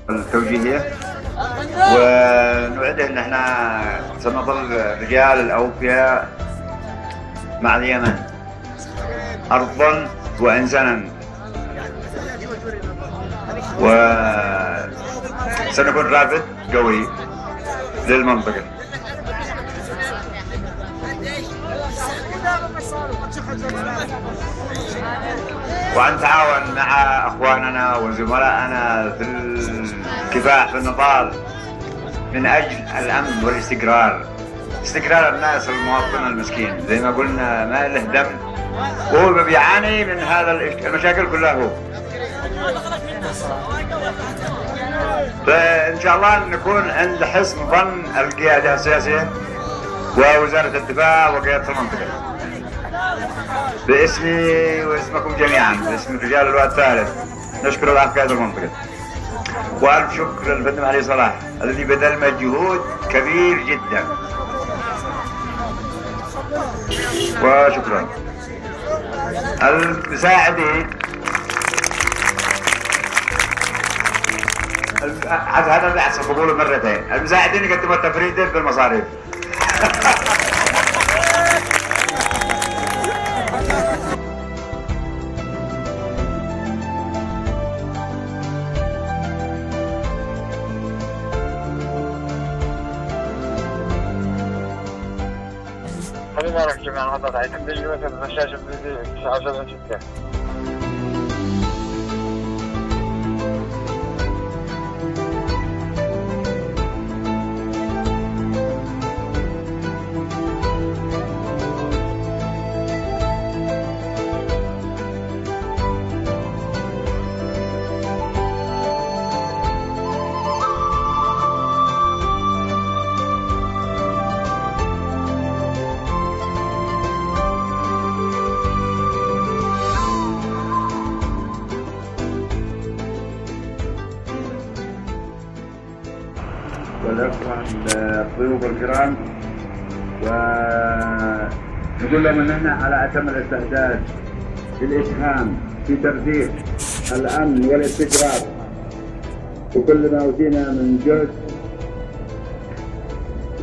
التوجيهية، ونوعده ان احنا سنظل الرجال الاوفياء مع اليمن ارضا وانسانا، وسنكون رابط قوي للمنطقة. ونتعاون مع اخواننا وزملائنا في الكفاح في النضال من اجل الامن والاستقرار، استقرار الناس المواطن المسكين زي ما قلنا ما له دم وهو بيعاني من هذا المشاكل كلها هو. فان شاء الله نكون عند حسن ظن القيادة السياسية ووزارة الدفاع وقيادة المنطقة. باسمي واسمكم جميعا، باسم رجال الواد الثالث، نشكر الله قائد المنطقة، والف شكر للفندم علي صلاح الذي بذل مجهود كبير جدا، وشكرا. المساعدين هذا اللي احسن بقوله مرتين، المساعدين يقدموا التفريد بالمصاريف. خلينا نركز مع الوضع عندك بيجي مثلا الشاشة بيجي 19 والأخوة الضيوف الكرام، ونقول لهم ان احنا على اتم الاستعداد للاسهام في ترتيب الامن والاستقرار وكل ما اوتينا من جهد،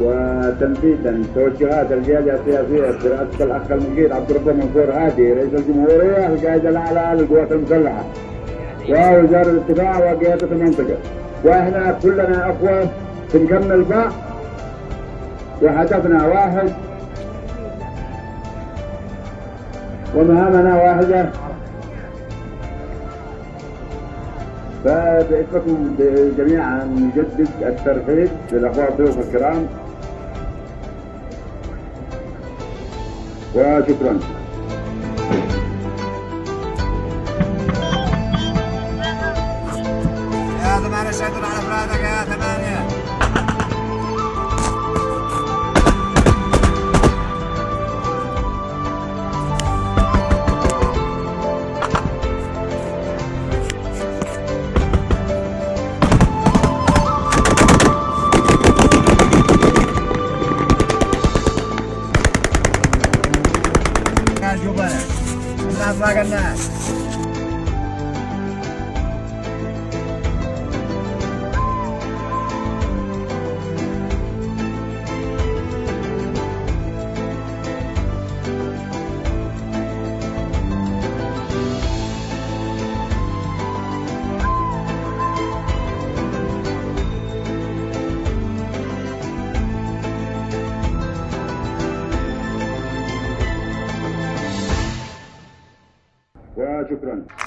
وتنفيذا توجهات القياده السياسيه برئاسه الاخ المجيد عبد الرب منصور هادي رئيس الجمهوريه القائد الاعلى للقوات المسلحه ووزاره الدفاع وقياده المنطقه، واحنا كلنا اخوه بنكمل بعض وهدفنا واحد ومهامنا واحدة. فباسمكم جميعا نجدد الترحيب للأخوة الضيوف الكرام وشكرا. يا ثمانية شهدوا على أفرادك يا ثمانية. الناس باقي الناس وشكرا.